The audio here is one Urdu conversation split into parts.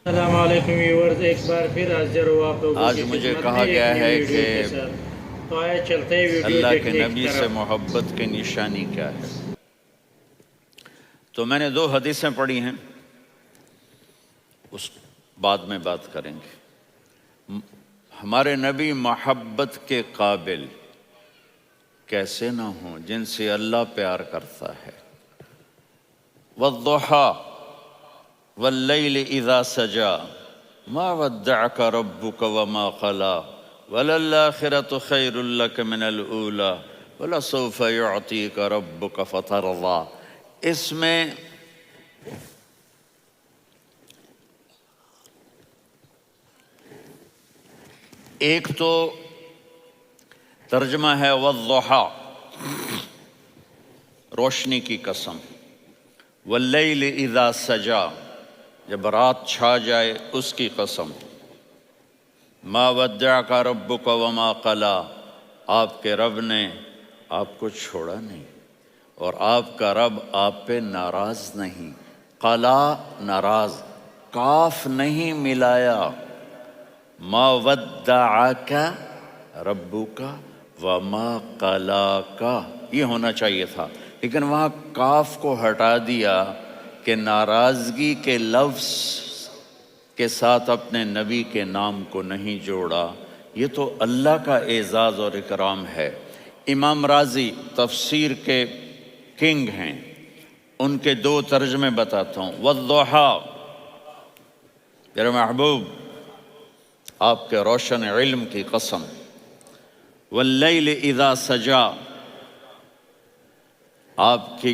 السلام علیکم ویورز، ایک بار پھر حاضر ہوا آپ لوگوں آج کی مجھے خدمت کہا میں ایک گیا نئی ہے ویڈیو کہ کے ساتھ۔ تو آئے چلتے ہیں ویڈیو اللہ کے دیکھنے نبی کی سے طرف۔ محبت کی نشانی کیا ہے؟ تو میں نے 2 حدیثیں پڑھی ہیں، اس بعد میں بات کریں گے۔ ہمارے نبی محبت کے قابل کیسے نہ ہوں جن سے اللہ پیار کرتا ہے۔ والضحیٰ واللیل اذا سجا ما ودعک ربک وما قلا وللآخرۃ خیر لک من الاولی ولسوف یعطیک ربک فترضی۔ اس میں ایک تو ترجمہ ہے والضحیٰ، روشنی کی قسم، واللیل اذا سجا، جب رات چھا جائے اس کی قسم، ما ودعک ربک وما قلا، آپ کے رب نے آپ کو چھوڑا نہیں اور آپ کا رب آپ پہ ناراض نہیں۔ قلا ناراض، کاف نہیں ملایا۔ ما ودعک ربک وما قلاک، یہ ہونا چاہیے تھا، لیکن وہاں کاف کو ہٹا دیا کہ ناراضگی کے لفظ کے ساتھ اپنے نبی کے نام کو نہیں جوڑا۔ یہ تو اللہ کا اعزاز اور اکرام ہے۔ امام رازی تفسیر کے کنگ ہیں، ان کے 2 ترجمے بتاتا ہوں۔ والضحیٰ، میرے محبوب آپ کے روشن علم کی قسم۔ واللیل اذا سجا، آپ کی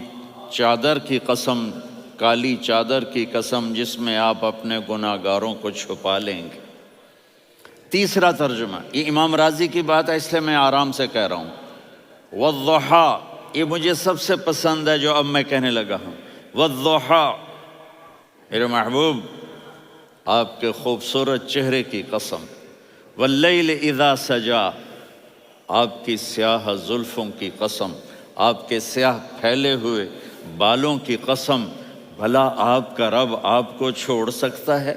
چادر کی قسم، کالی چادر کی قسم جس میں آپ اپنے گناہ گاروں کو چھپا لیں گے۔ تیسرا ترجمہ، یہ امام رازی کی بات ہے اس لیے میں آرام سے کہہ رہا ہوں۔ والضحیٰ، یہ مجھے سب سے پسند ہے جو اب میں کہنے لگا ہوں۔ والضحیٰ، میرے محبوب آپ کے خوبصورت چہرے کی قسم۔ واللیل اذا سجا، آپ کی سیاہ زلفوں کی قسم، آپ کے سیاہ پھیلے ہوئے بالوں کی قسم۔ بھلا آپ کا رب آپ کو چھوڑ سکتا ہے؟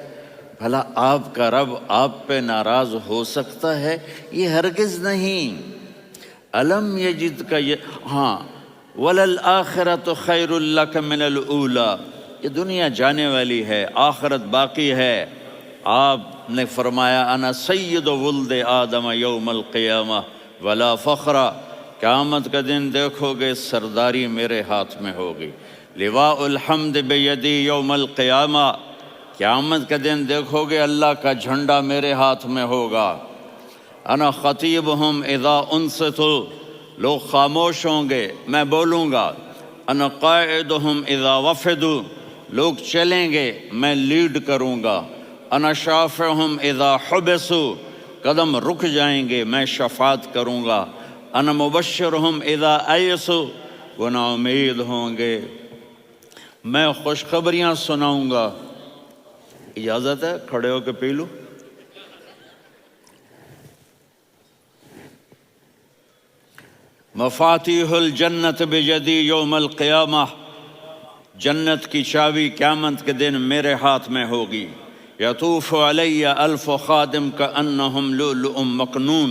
بھلا آپ کا رب آپ پہ ناراض ہو سکتا ہے؟ یہ ہرگز نہیں۔ الم یجد کا ہاں، وللآخرۃ خیر لک من الاولی، یہ دنیا جانے والی ہے، آخرت باقی ہے۔ آپ نے فرمایا انا سید ولد آدم یوم القیامہ ولا فخر، قیامت کا دن دیکھو گے سرداری میرے ہاتھ میں ہوگی۔ لواء الحمد بیدی یوم القیامہ، قیامت کا دن دیکھو گے اللہ کا جھنڈا میرے ہاتھ میں ہوگا۔ انا خطیبہم اذا انصتوا، لوگ خاموش ہوں گے میں بولوں گا۔ انا قائدہم اذا وفدوا، لوگ چلیں گے میں لیڈ کروں گا۔ انا شافعہم اذا حبسوا، قدم رک جائیں گے میں شفاعت کروں گا۔ انا مبشرہم اذا ایسوا، وہ نا امید ہوں گے میں خوشخبریاں سناؤں گا۔ اجازت ہے کھڑے ہو کے پی لوں؟ مفاتیح الجنت بیدی یوم القیامہ، جنت کی چابی قیامت کے دن میرے ہاتھ میں ہوگی۔ یطوف علی الف خادم کانہم لؤلؤ مکنون،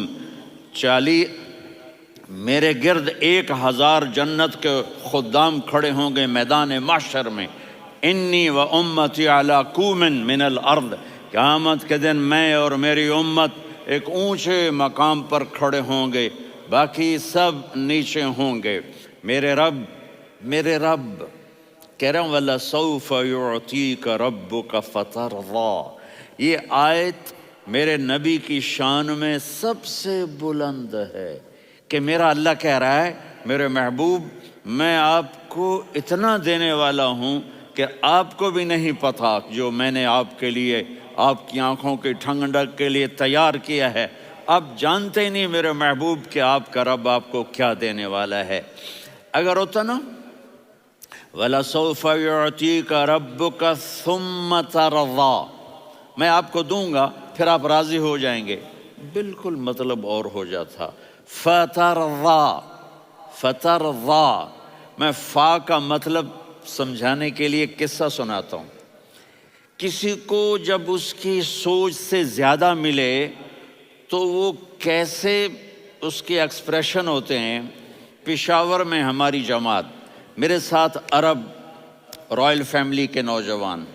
میرے گرد 1000 جنت کے خدام کھڑے ہوں گے میدان محشر میں۔ انی و امتی علی کوم من الارض، قیامت کے دن میں اور میری امت ایک اونچے مقام پر کھڑے ہوں گے، باقی سب نیچے ہوں گے۔ میرے رب کہہ رہا ہوں وَلَسَوْفَ يُعْطِيكَ رَبُّكَ فَتَرْضَىٰ، یہ آیت میرے نبی کی شان میں سب سے بلند ہے کہ میرا اللہ کہہ رہا ہے میرے محبوب میں آپ کو اتنا دینے والا ہوں کہ آپ کو بھی نہیں پتہ جو میں نے آپ کے لیے، آپ کی آنکھوں کی ٹھنڈک کے لیے تیار کیا ہے۔ آپ جانتے ہی نہیں میرے محبوب کہ آپ کا رب آپ کو کیا دینے والا ہے۔ اگر ہوتا نا وَلَسَوْفَ يُعْطِيكَ رَبُّكَ ثُمَّ تَرْضَىٰ، میں آپ کو دوں گا پھر آپ راضی ہو جائیں گے، بالکل مطلب اور ہو جاتا۔ فَتَرْضَىٰ، میں فا کا مطلب سمجھانے کے لیے قصہ سناتا ہوں کسی کو جب اس کی سوچ سے زیادہ ملے تو وہ کیسے اس کے ایکسپریشن ہوتے ہیں۔ پشاور میں ہماری جماعت، میرے ساتھ عرب رائل فیملی کے نوجوان،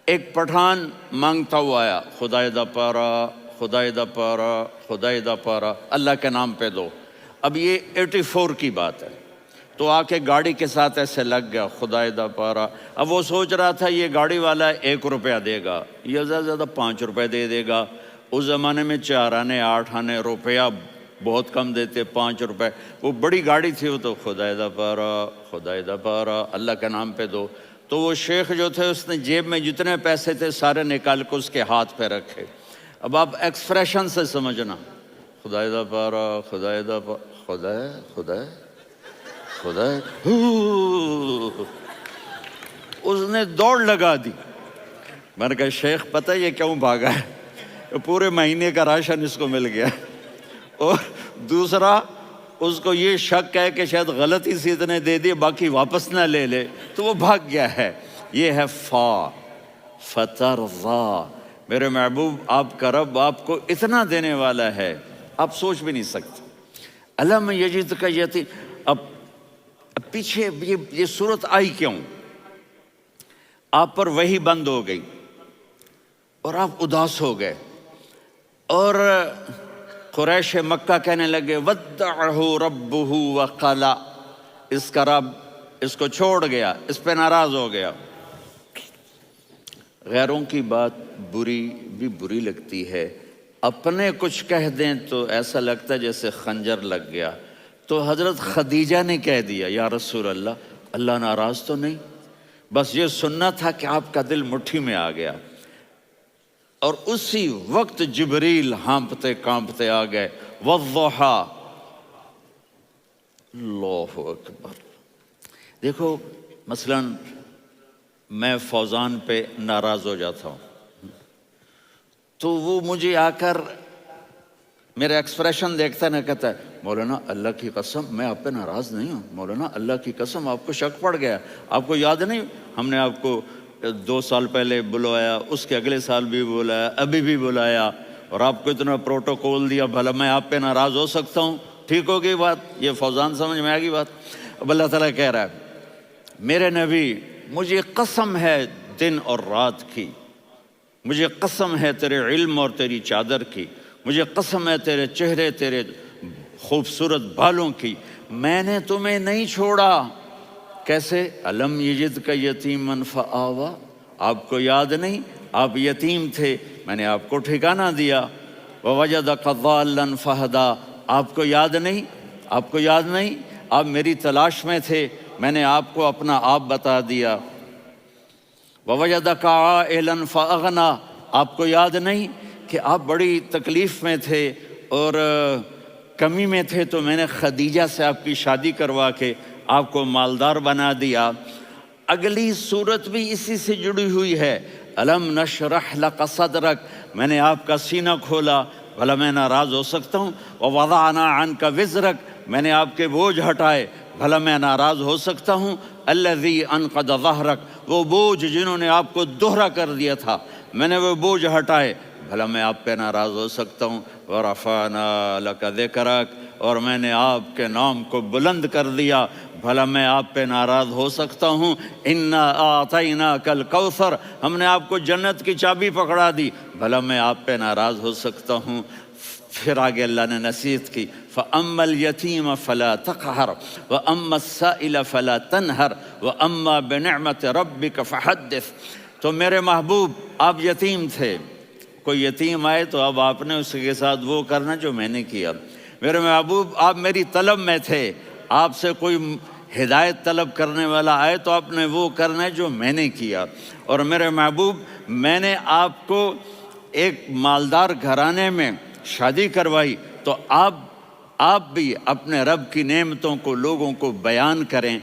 ایک پٹھان مانگتا ہوا آیا، خدائے دا پارا، خدائے دا پارا، خدائے دا پارا، اللہ کے نام پہ دو۔ اب یہ 84 کی بات ہے، تو آ کے گاڑی کے ساتھ ایسے لگ گیا، خدائے دا پارا۔ اب وہ سوچ رہا تھا یہ گاڑی والا 1 روپیہ دے گا، یہ زیادہ زیادہ 5 روپے دے گا۔ اس زمانے میں 4 آنے 8 آنے روپیہ بہت کم دیتے، 5 روپے۔ وہ بڑی گاڑی تھی، وہ تو خدائے دا پارا، خدائے دا پارا، اللہ کے نام پہ دو۔ تو وہ شیخ جو تھے اس نے جیب میں جتنے پیسے تھے سارے نکال کے اس کے ہاتھ پہ رکھے۔ اب آپ ایکسپریشن سے سمجھنا، خدائے دا پارا، خدائے دا پارا، خدائے خدائے خدائے، اس نے دوڑ لگا دی۔ میں نے کہا شیخ پتہ یہ کیوں بھاگا ہے؟ پورے مہینے کا راشن اس کو مل گیا، اور دوسرا اس کو یہ شک ہے کہ شاید غلطی سے اتنے دے دیے باقی واپس نہ لے لے، تو وہ بھاگ گیا ہے۔ یہ ہے فترضا، میرے محبوب آپ کا رب آپ کو اتنا دینے والا ہے آپ سوچ بھی نہیں سکتے۔ علم یجدک یتیم، اب پیچھے یہ صورت آئی کیوں؟ آپ پر وحی بند ہو گئی اور آپ اداس ہو گئے، اور قریش مکہ کہنے لگے ودعہ ربہ وقلا، اس کا رب اس کو چھوڑ گیا، اس پہ ناراض ہو گیا۔ غیروں کی بات بری لگتی ہے، اپنے کچھ کہہ دیں تو ایسا لگتا ہے جیسے خنجر لگ گیا۔ تو حضرت خدیجہ نے کہہ دیا یا رسول اللہ، اللہ ناراض تو نہیں؟ بس یہ سننا تھا کہ آپ کا دل مٹھی میں آ گیا۔ اور اسی وقت جبریل ہانپتے کانپتے آ گئے، والضحیٰ، اللہ اکبر۔ دیکھو مثلا میں فوزان پہ ناراض ہو جاتا ہوں تو وہ مجھے آ کر میرا ایکسپریشن دیکھتا نہ کہتا ہے مولانا اللہ کی قسم میں آپ پہ ناراض نہیں ہوں، مولانا اللہ کی قسم آپ کو شک پڑ گیا، آپ کو یاد نہیں ہم نے آپ کو 2 سال پہلے بلوایا، اس کے اگلے سال بھی بلایا، ابھی بھی بلایا، اور آپ کو اتنا پروٹوکول دیا، بھلا میں آپ پہ ناراض ہو سکتا ہوں؟ ٹھیک ہو گئی بات، یہ فوزان سمجھ میں آ گئی بات۔ اب اللہ تعالیٰ کہہ رہا ہے میرے نبی مجھے قسم ہے دن اور رات کی، مجھے قسم ہے تیرے علم اور تیری چادر کی، مجھے قسم ہے تیرے چہرے تیرے خوبصورت بالوں کی، میں نے تمہیں نہیں چھوڑا۔ کیسے؟ علم یجدک یتیما فآویٰ، آپ کو یاد نہیں آپ یتیم تھے، میں نے آپ کو ٹھکانہ دیا۔ ووجدک ضالا فہدیٰ، آپ کو یاد نہیں، آپ کو یاد نہیں آپ میری تلاش میں تھے، میں نے آپ کو اپنا آپ بتا دیا۔ ووجدک عائلا فاغنیٰ، آپ کو یاد نہیں کہ آپ بڑی تکلیف میں تھے اور کمی میں تھے، تو میں نے خدیجہ سے آپ کی شادی کروا کے آپ کو مالدار بنا دیا۔ اگلی صورت بھی اسی سے جڑی ہوئی ہے، الم نشرح لک صدرک، میں نے آپ کا سینہ کھولا، بھلا میں ناراض ہو سکتا ہوں؟ ووضعنا عنک وزرک، میں نے آپ کے بوجھ ہٹائے، بھلا میں ناراض ہو سکتا ہوں؟ الذی انقض ظہرک، وہ بوجھ جنہوں نے آپ کو دوہرا کر دیا تھا، میں نے وہ بوجھ ہٹائے، بھلا میں آپ پہ ناراض ہو سکتا ہوں؟ ورفعنا لک ذکرک، اور میں نے آپ کے نام کو بلند کر دیا، بھلا میں آپ پہ ناراض ہو سکتا ہوں؟ انا اعطیناک الکوثر، ہم نے آپ کو جنت کی چابی پکڑا دی، بھلا میں آپ پہ ناراض ہو سکتا ہوں؟ پھر آگے اللہ نے نصیحت کی، فَأَمَّا الْيَتِيمَ فَلَا تَقْهَرْ وَأَمَّا السَّائِلَ فَلَا تَنْهَرْ وَأَمَّا بِنِعْمَةِ رَبِّكَ فَحَدِّثْ۔ تو میرے محبوب آپ یتیم تھے، کوئی یتیم آئے تو اب آپ نے اس کے ساتھ وہ کرنا جو میں نے کیا۔ میرے محبوب آپ میری طلب میں تھے، آپ سے کوئی ہدایت طلب کرنے والا آئے تو آپ نے وہ کرنا ہے جو میں نے کیا۔ اور میرے محبوب میں نے آپ کو ایک مالدار گھرانے میں شادی کروائی، تو آپ بھی اپنے رب کی نعمتوں کو لوگوں کو بیان کریں۔